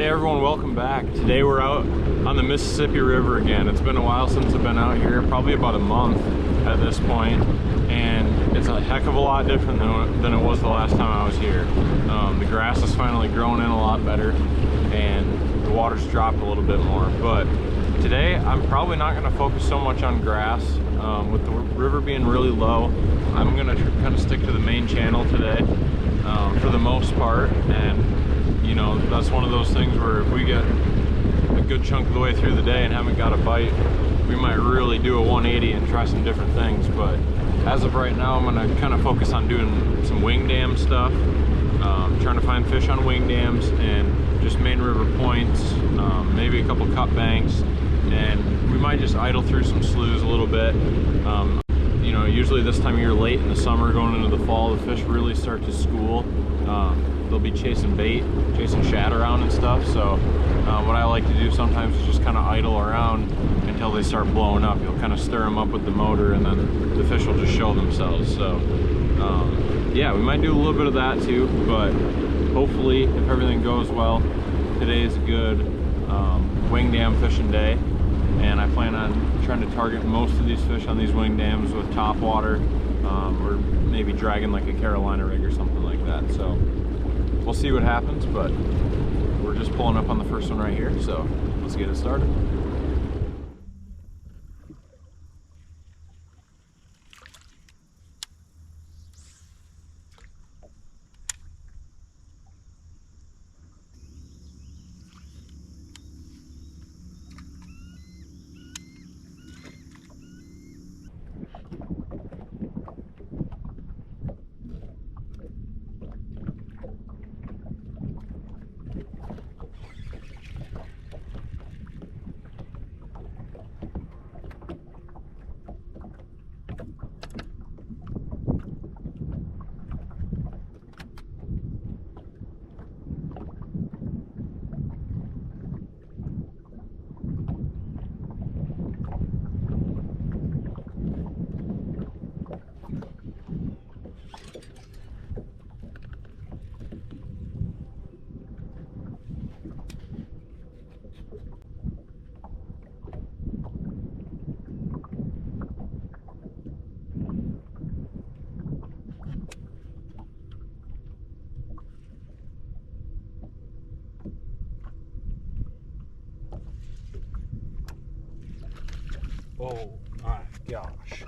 Hey everyone, welcome back. Today we're out on the Mississippi River again. It's been a while since I've been out here, probably about a month at this point, and it's a heck of a lot different than it was the last time I was here. The grass is finally growing in a lot better and the water's dropped a little bit more, but today I'm probably not going to focus so much on grass. With the river being really low, I'm going to kind of stick to the main channel today for the most part, and you know, that's one of those things where if we get a good chunk of the way through the day and haven't got a bite, we might really do a 180 and try some different things. But as of right now, I'm going to kind of focus on doing some wing dam stuff, trying to find fish on wing dams and just main river points, maybe a couple cut banks, and we might just idle through some sloughs a little bit. You know, usually this time of year, late in the summer, going into the fall, the fish really start to school. They'll be chasing bait, chasing shad around and stuff. So what I like to do sometimes is just kind of idle around until they start blowing up. You'll kind of stir them up with the motor and then the fish will just show themselves. So yeah, we might do a little bit of that too, but hopefully if everything goes well, today is a good wing dam fishing day. And I plan on trying to target most of these fish on these wing dams with top water, or maybe dragging like a Carolina rig or something like that. So we'll see what happens, but we're just pulling up on the first one right here, so let's get it started. Oh my gosh.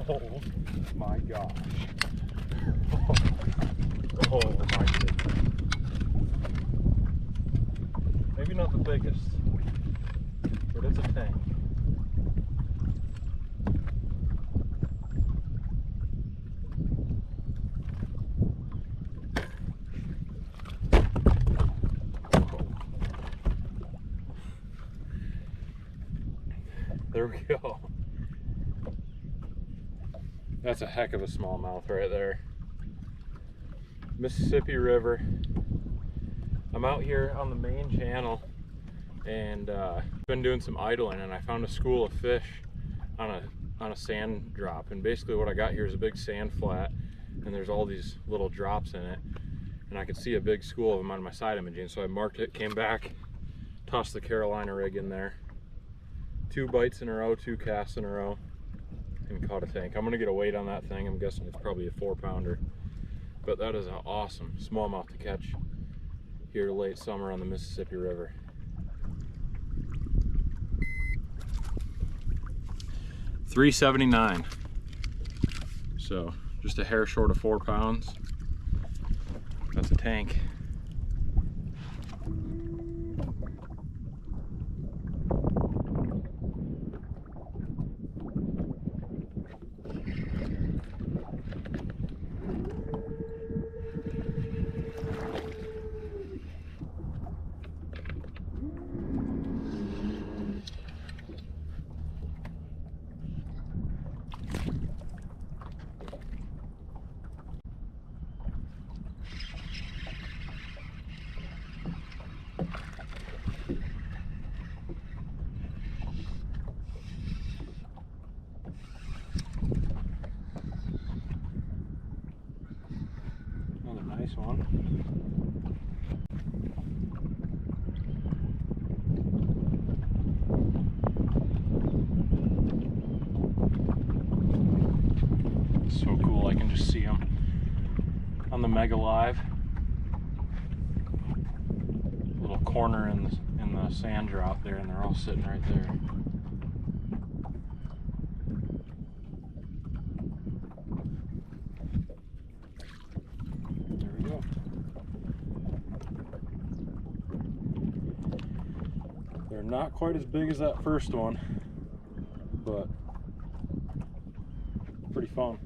Oh my gosh. Oh my goodness. Maybe not the biggest, but it's a tank. There we go. That's a heck of a smallmouth right there. Mississippi River. I'm out here on the main channel and been doing some idling, and I found a school of fish on a sand drop. And basically what I got here is a big sand flat, and there's all these little drops in it, and I could see a big school of them on my side imaging. So I marked it, came back, tossed the Carolina rig in there. 2 bites in a row, 2 casts in a row, and caught a tank. I'm gonna get a weight on that thing. I'm guessing it's probably a 4-pounder, but that is an awesome smallmouth to catch here late summer on the Mississippi River. $3.79, so just a hair short of 4 pounds. That's a tank. Nice one. So cool, I can just see them on the Mega Live. Little corner in the sand drop there, and they're all sitting right there. They're not quite as big as that first one, but pretty fun.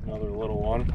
Another little one.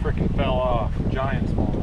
Freaking fell off. Giant smallmouth.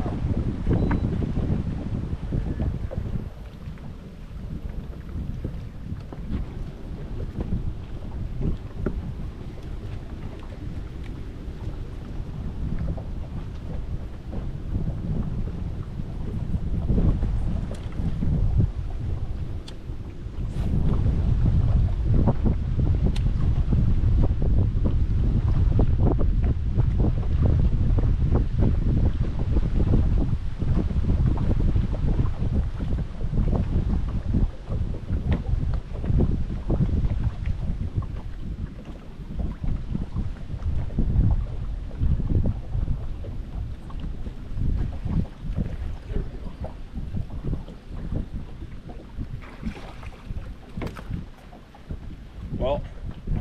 Well,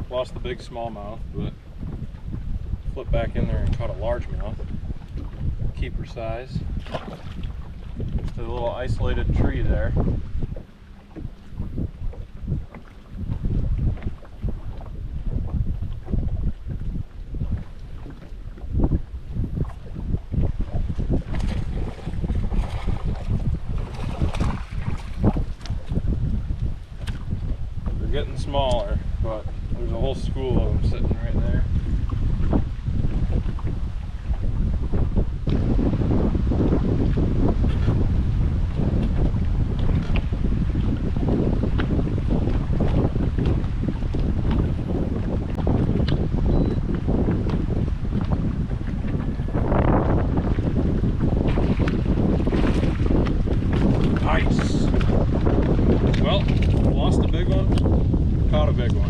lost the big smallmouth, but flipped back in there and caught a largemouth, keeper size. Just a little isolated tree there. They're getting smaller, but there's a whole school of them sitting right there. Nice. Well, lost a big one, caught a big one.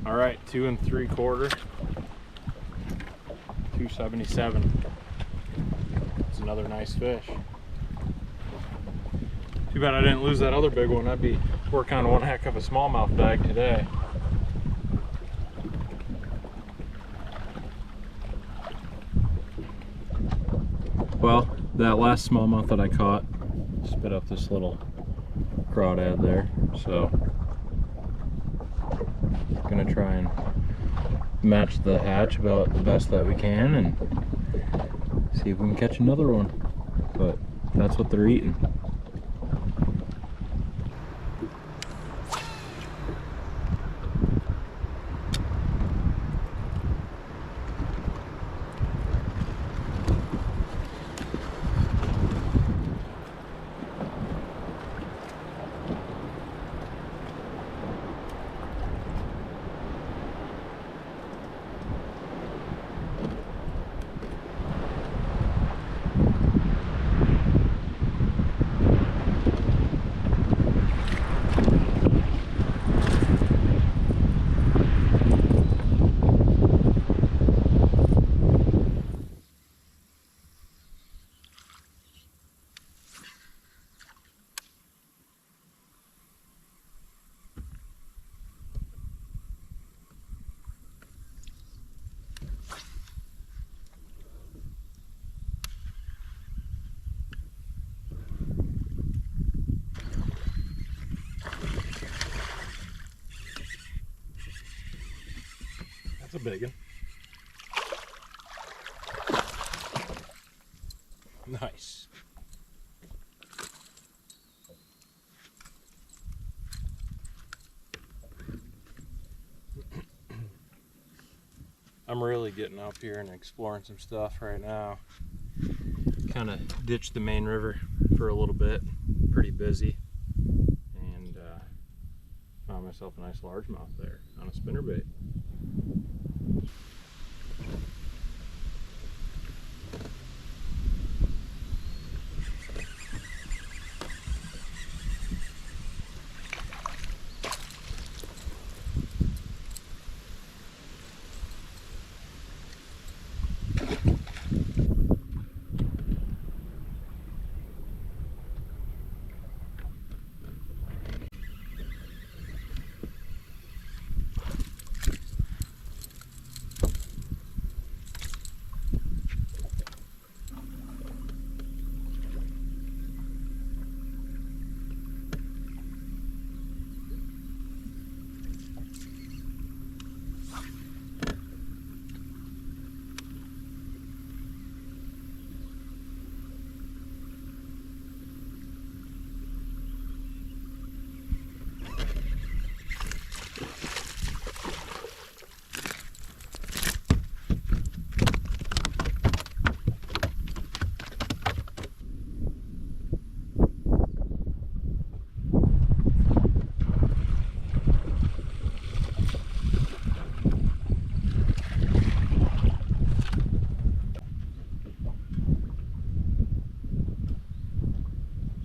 All right, 2 3/4, 277. It's another nice fish. Too bad I didn't lose that other big one. I'd be working on one heck of a smallmouth bag today. Well, that last smallmouth that I caught spit up this little crawdad there, so gonna try and match the hatch about the best that we can and see if we can catch another one. But that's what they're eating. That's a big one. Nice. I'm really getting up here and exploring some stuff right now. Kind of ditched the main river for a little bit, pretty busy, and found myself a nice largemouth there on a spinnerbait.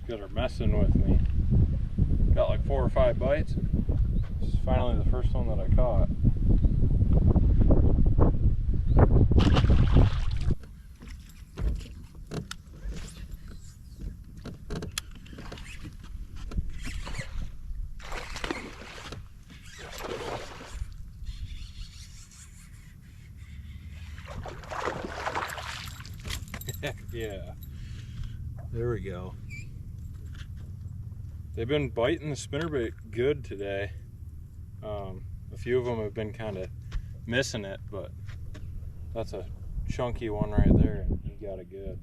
Guys are messing with me. Got like 4 or 5 bites. This is finally the first one that I caught. Heck yeah. There we go. They've been biting the spinnerbait good today. A few of them have been kind of missing it, but that's a chunky one right there, and he got it good.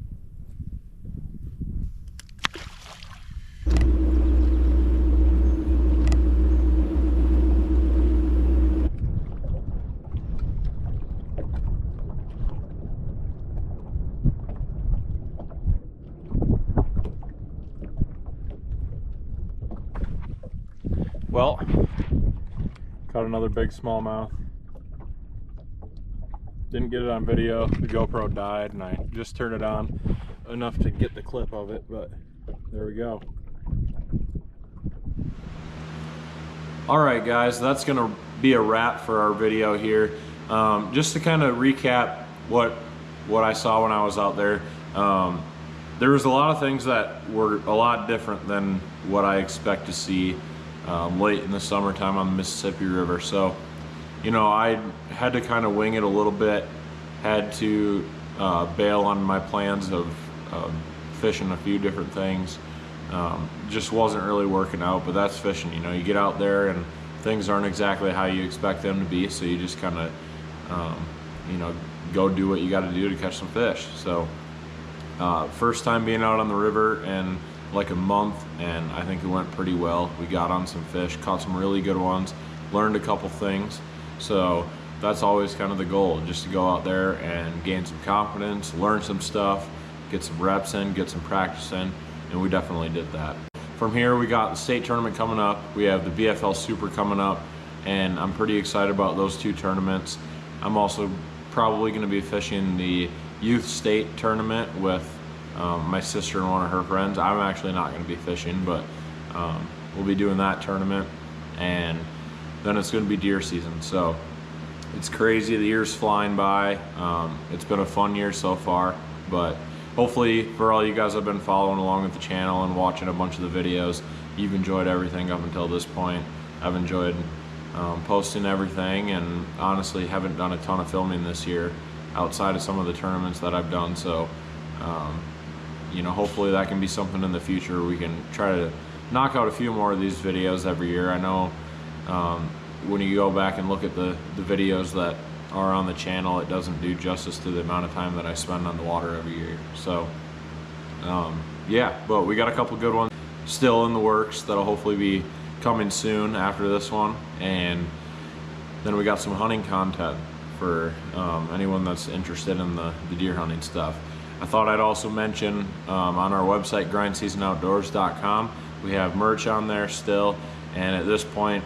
Well, caught another big smallmouth. Didn't get it on video. The GoPro died and I just turned it on enough to get the clip of it, but there we go. Alright guys, that's gonna be a wrap for our video here. Just to kind of recap what I saw when I was out there. There was a lot of things that were a lot different than what I expect to see late in the summertime on the Mississippi River. So, you know, I had to kind of wing it a little bit, had to bail on my plans of fishing a few different things. Just wasn't really working out, but that's fishing. You know, you get out there and things aren't exactly how you expect them to be, so you just kind of, you know, go do what you got to do to catch some fish. So first time being out on the river in like a month, and I think it went pretty well. We got on some fish, caught some really good ones, learned a couple things. So that's always kind of the goal, just to go out there and gain some confidence, learn some stuff, get some reps in, get some practice in, and we definitely did that. From here, we got the state tournament coming up. We have the BFL Super coming up, and I'm pretty excited about those two tournaments. I'm also probably going to be fishing the youth state tournament with my sister and one of her friends. I'm actually not going to be fishing, but we'll be doing that tournament, and then it's going to be deer season. So it's crazy, the year's flying by. It's been a fun year so far, but hopefully for all you guys that have been following along with the channel and watching a bunch of the videos, you've enjoyed everything up until this point. I've enjoyed posting everything, and honestly haven't done a ton of filming this year outside of some of the tournaments that I've done. So you know, hopefully that can be something in the future. We can try to knock out a few more of these videos every year. I know when you go back and look at the videos that are on the channel, it doesn't do justice to the amount of time that I spend on the water every year. So yeah, but we got a couple good ones still in the works that'll hopefully be coming soon after this one, and then we got some hunting content for anyone that's interested in the deer hunting stuff. I thought I'd also mention on our website, grindseasonoutdoors.com, we have merch on there still, and at this point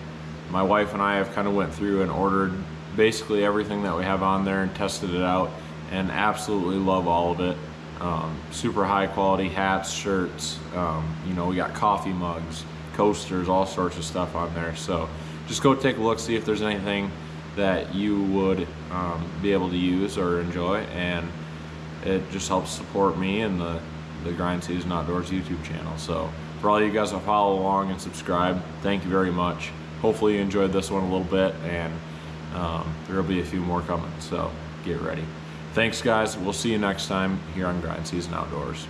my wife and I have kind of went through and ordered basically everything that we have on there and tested it out, and absolutely love all of it. Super high quality hats, shirts, you know, we got coffee mugs, coasters, all sorts of stuff on there. So just go take a look, see if there's anything that you would be able to use or enjoy, and it just helps support me and the Grind Season Outdoors YouTube channel. So for all you guys that follow along and subscribe, thank you very much. Hopefully you enjoyed this one a little bit, and there'll be a few more coming, so get ready. Thanks guys, we'll see you next time here on Grind Season Outdoors.